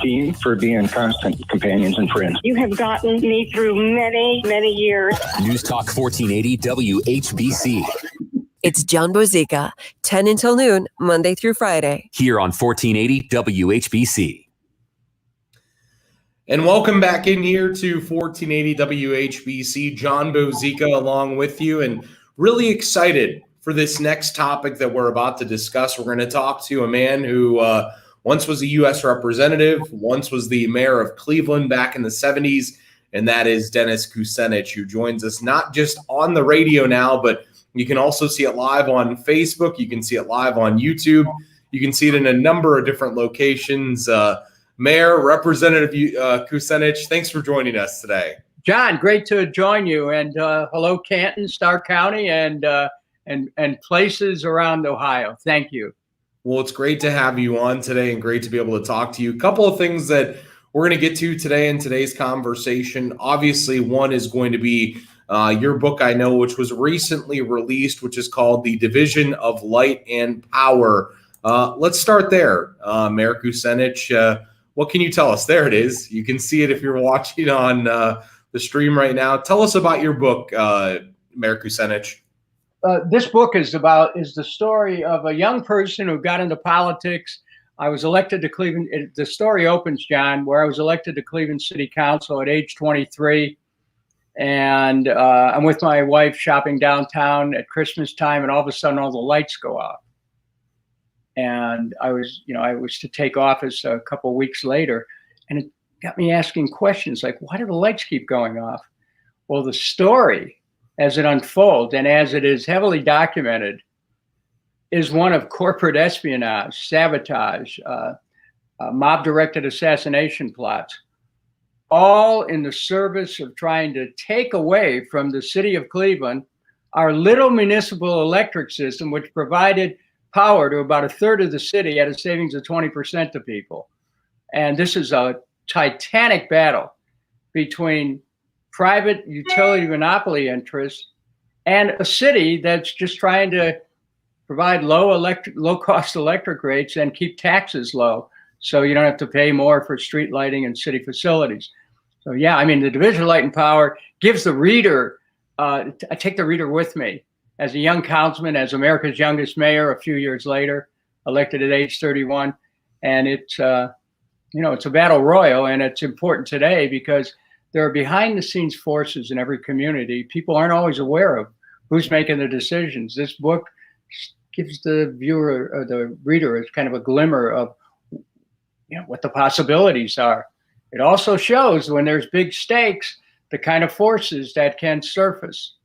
team for being constant companions and friends. You have gotten me through many, many years. News Talk 1480 WHBC. It's Jon Bozeka, 10 until noon, Monday through Friday. Here on 1480 WHBC. And welcome back in here to 1480 WHBC. Jon Bozeka along with you, and really excited for this next topic that we're about to discuss. We're going to talk to a man who once was a U.S. representative, once was the mayor of Cleveland back in the 70s, and that is Dennis Kucinich, who joins us not just on the radio now, but you can also see it live on Facebook. You can see it live on YouTube. You can see it in a number of different locations. Mayor, Representative Kucinich, thanks for joining us today. John, great to join you. And hello, Canton, Stark County, and places around Ohio. Thank you. Well, it's great to have you on today and great to be able to talk to you. A couple of things that we're going to get to today in today's conversation. Obviously, one is going to be your book, I know, which was recently released, which is called The Division of Light and Power. Let's start there. Mayor Kucinich, what can you tell us? There it is. You can see it if you're watching on the stream right now. Tell us about your book, Mayor Kucinich. This book is the story of a young person who got into politics. I was elected to Cleveland. The story opens, John, where I was elected to Cleveland City Council at age 23. And I'm with my wife shopping downtown at Christmas time, and all of a sudden all the lights go off. And I was to take office a couple of weeks later, and it got me asking questions like, why do the lights keep going off? Well, the story, as it unfolds and as it is heavily documented, is one of corporate espionage, sabotage, mob-directed assassination plots, all in the service of trying to take away from the city of Cleveland our little municipal electric system, which provided power to about a third of the city at a savings of 20% to people. And this is a titanic battle between private utility monopoly interests and a city that's just trying to provide low cost electric rates and keep taxes low, so you don't have to pay more for street lighting and city facilities. So yeah, I mean, the Division of Light and Power gives the reader, I take the reader with me as a young councilman, as America's youngest mayor a few years later, elected at age 31. And it's a battle royal, and it's important today because there are behind the scenes forces in every community. People aren't always aware of who's making the decisions. This book gives the viewer or the reader as kind of a glimmer of what the possibilities are. It also shows when there's big stakes, the kind of forces that can surface.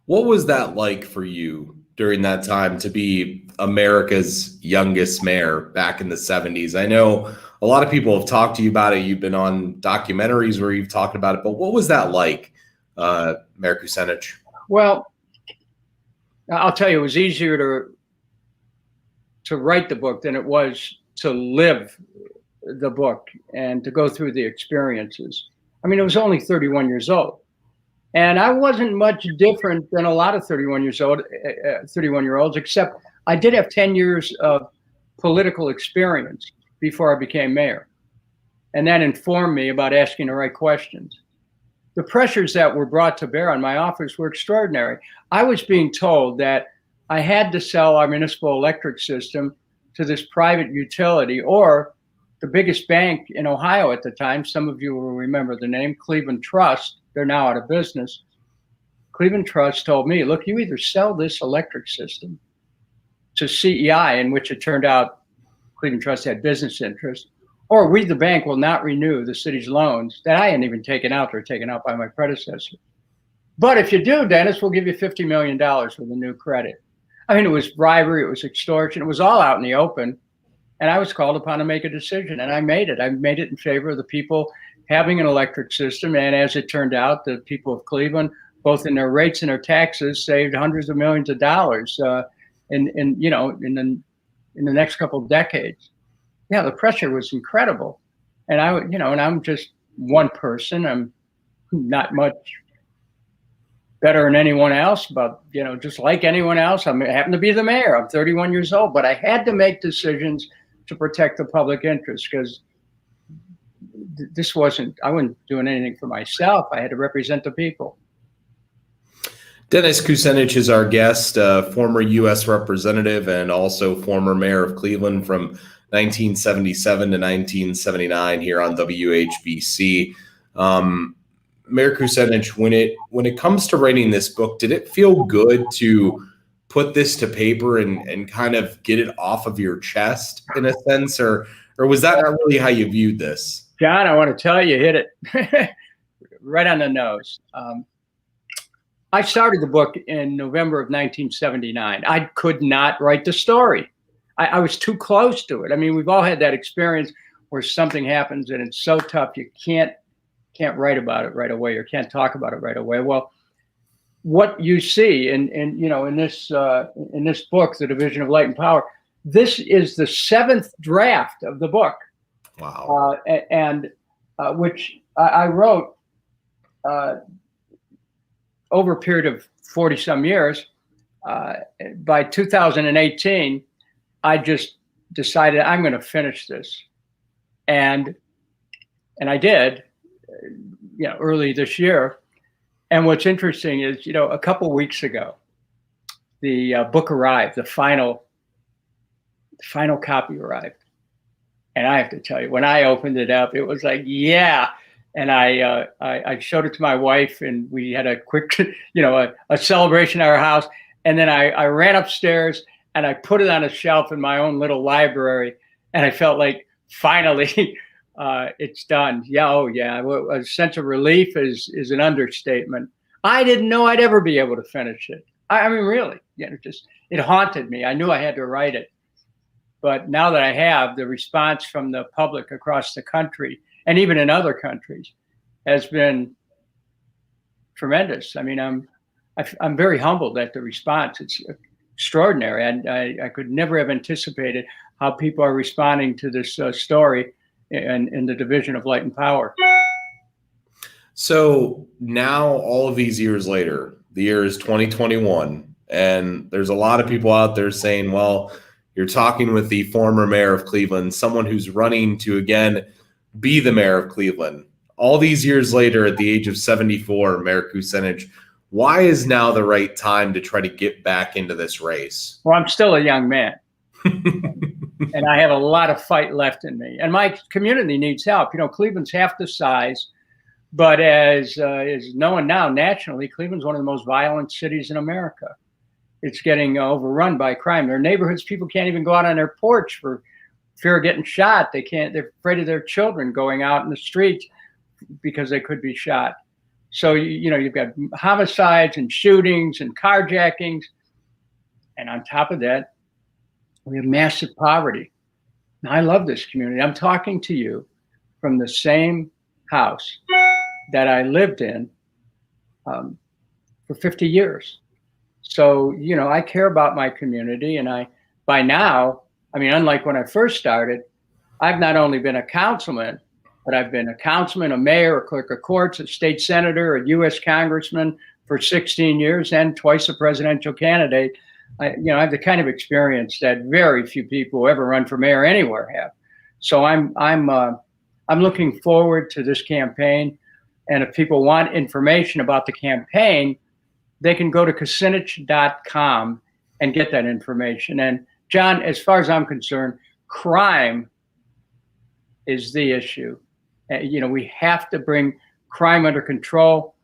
What was that like for you during that time to be America's youngest mayor back in the 70s? I know a lot of people have talked to you about it. You've been on documentaries where you've talked about it, but what was that like, Mayor Kucinich? Well, I'll tell you, it was easier to write the book than it was to live the book and to go through the experiences. I mean, it was only 31 years old. And I wasn't much different than a lot of 31-year-olds, except I did have 10 years of political experience before I became mayor. And that informed me about asking the right questions. The pressures that were brought to bear on my office were extraordinary. I was being told that I had to sell our municipal electric system to this private utility, or the biggest bank in Ohio at the time. Some of you will remember the name, Cleveland Trust. They're now out of business. Cleveland Trust told me, look, you either sell this electric system to CEI, in which it turned out Cleveland Trust had business interests, or we, the bank, will not renew the city's loans that I hadn't even taken out. They're taken out by my predecessor. But if you do, Dennis, we'll give you $50 million for the new credit. I mean, it was bribery, it was extortion, it was all out in the open. And I was called upon to make a decision, and I made it. I made it in favor of the people having an electric system. And as it turned out, the people of Cleveland, both in their rates and their taxes, saved hundreds of millions of dollars in the next couple of decades. Yeah, the pressure was incredible. And I'm just one person. I'm not much better than anyone else, but just like anyone else, I happen to be the mayor. I'm 31 years old, but I had to make decisions to protect the public interest, because I wasn't doing anything for myself. I had to represent the people. Dennis Kucinich is our guest, former U.S. representative and also former mayor of Cleveland from 1977 to 1979 here on WHBC. Mayor Kucinich, when it comes to writing this book, did it feel good to put this to paper and kind of get it off of your chest in a sense, or was that not really how you viewed this? John, I want to tell you, hit it right on the nose. I started the book in November of 1979. I could not write the story. I was too close to it. I mean, we've all had that experience where something happens and it's so tough you can't write about it right away or can't talk about it right away. Well, what you see in this book, The Division of Light and Power, this is the 7th draft of the book. Wow. Which I wrote over a period of 40 some years. By 2018, I just decided I'm going to finish this. And I did, early this year. And what's interesting is, a couple weeks ago, the book arrived, the final copy arrived. And I have to tell you, when I opened it up, it was like, yeah. And I showed it to my wife, and we had a quick, a celebration at our house. And then I ran upstairs and I put it on a shelf in my own little library. And I felt like finally it's done. Yeah, oh yeah. A sense of relief is an understatement. I didn't know I'd ever be able to finish it. I mean, really, it haunted me. I knew I had to write it. But now that I have, the response from the public across the country and even in other countries has been tremendous. I mean, I'm very humbled at the response. It's extraordinary. And I could never have anticipated how people are responding to this story in the Division of Light and Power. So now, all of these years later, the year is 2021, and there's a lot of people out there saying, well, you're talking with the former mayor of Cleveland, someone who's running to, again, be the mayor of Cleveland. All these years later, at the age of 74, Mayor Kucinich, why is now the right time to try to get back into this race? Well, I'm still a young man. And I have a lot of fight left in me. And my community needs help. Cleveland's half the size. But as is known now nationally, Cleveland's one of the most violent cities in America. It's getting overrun by crime. There are neighborhoods people can't even go out on their porch for fear of getting shot. They're afraid of their children going out in the street because they could be shot. So, you've got homicides and shootings and carjackings. And on top of that, we have massive poverty. Now, I love this community. I'm talking to you from the same house that I lived in for 50 years. So, I care about my community, and by now, unlike when I first started, I've not only been a councilman, but I've been a councilman, a mayor, a clerk of courts, a state senator, a U.S. congressman for 16 years, and twice a presidential candidate. I have the kind of experience that very few people who ever run for mayor anywhere have. So I'm looking forward to this campaign. And if people want information about the campaign, they can go to Kucinich.com and get that information. And John, as far as I'm concerned, crime is the issue. We have to bring crime under control.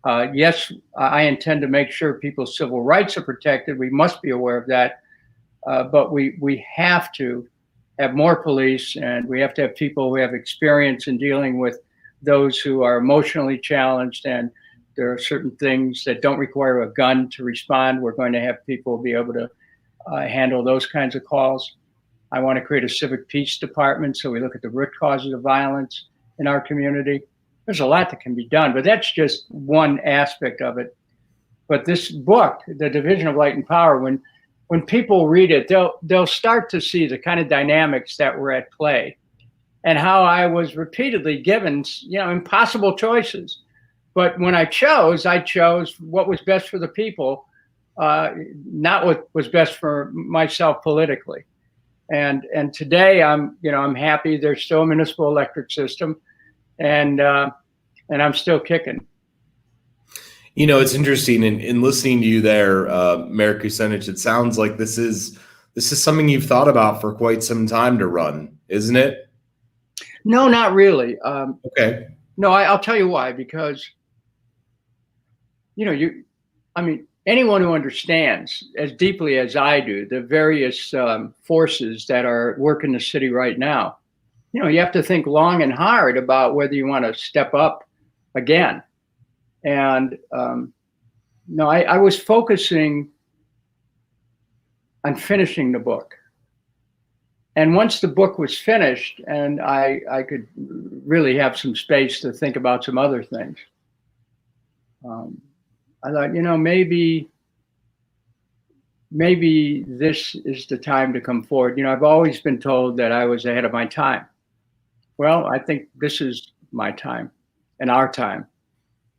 Yes, I intend to make sure people's civil rights are protected. We must be aware of that. But we have to have more police, and we have to have people who have experience in dealing with those who are emotionally challenged, and there are certain things that don't require a gun to respond. We're going to have people be able to handle those kinds of calls. I want to create a civic peace department so we look at the root causes of violence in our community. There's a lot that can be done, but that's just one aspect of it. But this book, The Division of Light and Power, when people read it, they'll start to see the kind of dynamics that were at play and how I was repeatedly given, impossible choices. But when I chose what was best for the people, not what was best for myself politically. And today I'm happy there's still a municipal electric system, and I'm still kicking. It's interesting in listening to you there, Mayor Kucinich. It sounds like this is something you've thought about for quite some time to run, isn't it? No, not really. Okay. No, I'll tell you why. Because anyone who understands as deeply as I do the various forces that are working the city right now, you have to think long and hard about whether you want to step up again. And no, I was focusing on finishing the book. And once the book was finished and I could really have some space to think about some other things, I thought, maybe this is the time to come forward. I've always been told that I was ahead of my time. Well, I think this is my time and our time.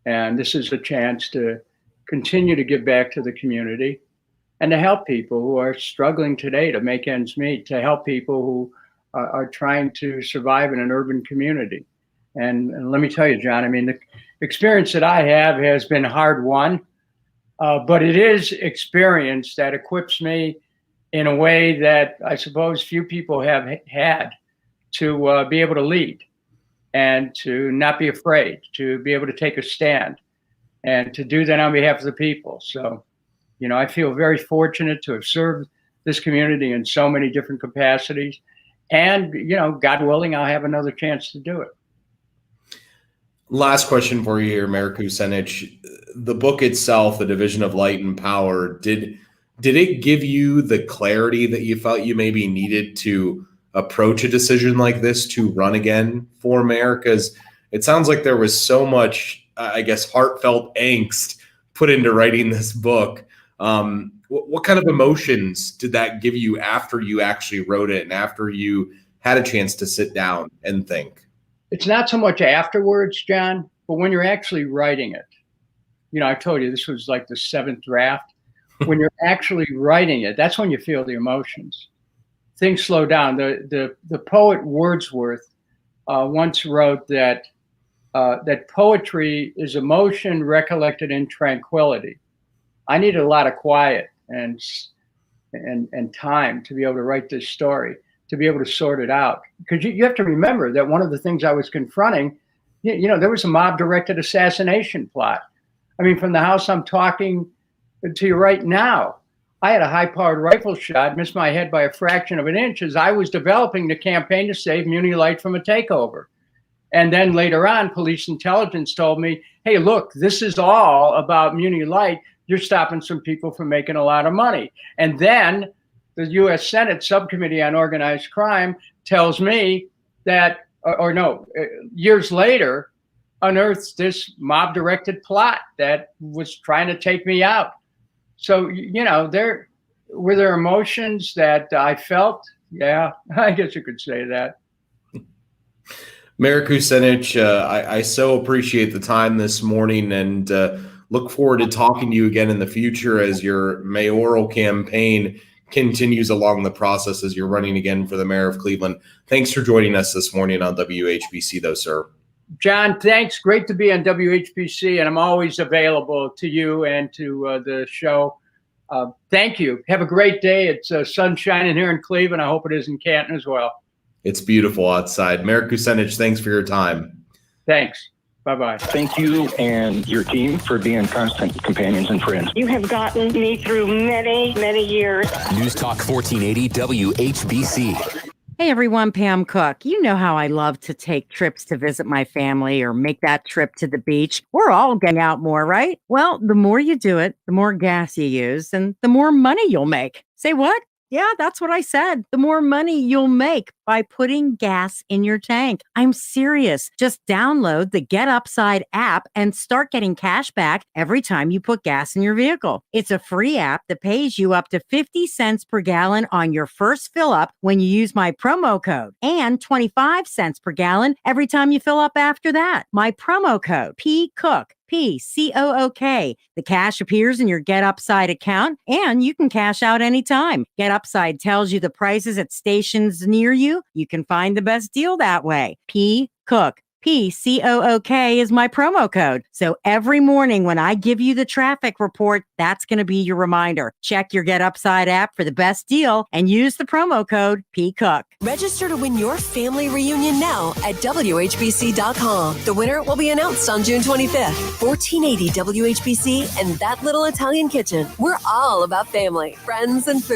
And this is a chance to continue to give back to the community and to help people who are struggling today to make ends meet, to help people who are trying to survive in an urban community. And let me tell you, John, the experience that I have has been hard won, but it is experience that equips me in a way that I suppose few people have had to be able to lead. And to not be afraid, to be able to take a stand, and to do that on behalf of the people. So, I feel very fortunate to have served this community in so many different capacities. And, God willing, I'll have another chance to do it. Last question for you here, Mayor Kucinich. The book itself, The Division of Light and Power, did it give you the clarity that you felt you maybe needed to approach a decision like this to run again for mayor? Because it sounds like there was so much, heartfelt angst put into writing this book. What kind of emotions did that give you after you actually wrote it and after you had a chance to sit down and think? It's not so much afterwards, John, but when you're actually writing it. I told you this was like the 7th draft. When you're actually writing it, that's when you feel the emotions. Things slow down. The poet Wordsworth once wrote that poetry is emotion recollected in tranquility. I needed a lot of quiet and time to be able to write this story, to be able to sort it out. Because you have to remember that one of the things I was confronting, there was a mob-directed assassination plot. From the house I'm talking to you right now, I had a high-powered rifle shot, missed my head by a fraction of an inch as I was developing the campaign to save Muni Light from a takeover. And then later on, police intelligence told me, hey, look, this is all about Muni Light. You're stopping some people from making a lot of money. And then the U.S. Senate Subcommittee on Organized Crime tells me that, years later, unearths this mob-directed plot that was trying to take me out. So, there were emotions that I felt. Yeah, I guess you could say that. Mayor Kucinich, I so appreciate the time this morning and look forward to talking to you again in the future as your mayoral campaign continues along the process as you're running again for the mayor of Cleveland. Thanks for joining us this morning on WHBC, though, sir. John, thanks. Great to be on WHBC, and I'm always available to you and to the show. Thank you. Have a great day. It's sun shining here in Cleveland. I hope it is in Canton as well. It's beautiful outside. Mayor Kucinich, thanks for your time. Thanks. Bye-bye. Thank you and your team for being constant companions and friends. You have gotten me through many, many years. News Talk 1480 WHBC. Hey everyone, Pam Cook. You know how I love to take trips to visit my family or make that trip to the beach. We're all getting out more, right? Well, the more you do it, the more gas you use and the more money you'll make. Say what? Yeah, that's what I said. The more money you'll make by putting gas in your tank. I'm serious. Just download the Get Upside app and start getting cash back every time you put gas in your vehicle. It's a free app that pays you up to 50 cents per gallon on your first fill up when you use my promo code and 25 cents per gallon every time you fill up after that. My promo code, PCOOK. PCOOK. The cash appears in your Get Upside account, and you can cash out anytime. Get Upside tells you the prices at stations near you. You can find the best deal that way. P-Cook. PCOOK is my promo code. So every morning when I give you the traffic report, that's going to be your reminder. Check your Get Upside app for the best deal and use the promo code PCOOK. Register to win your family reunion now at WHBC.com. The winner will be announced on June 25th. 1480 WHBC and That Little Italian Kitchen. We're all about family, friends, and food.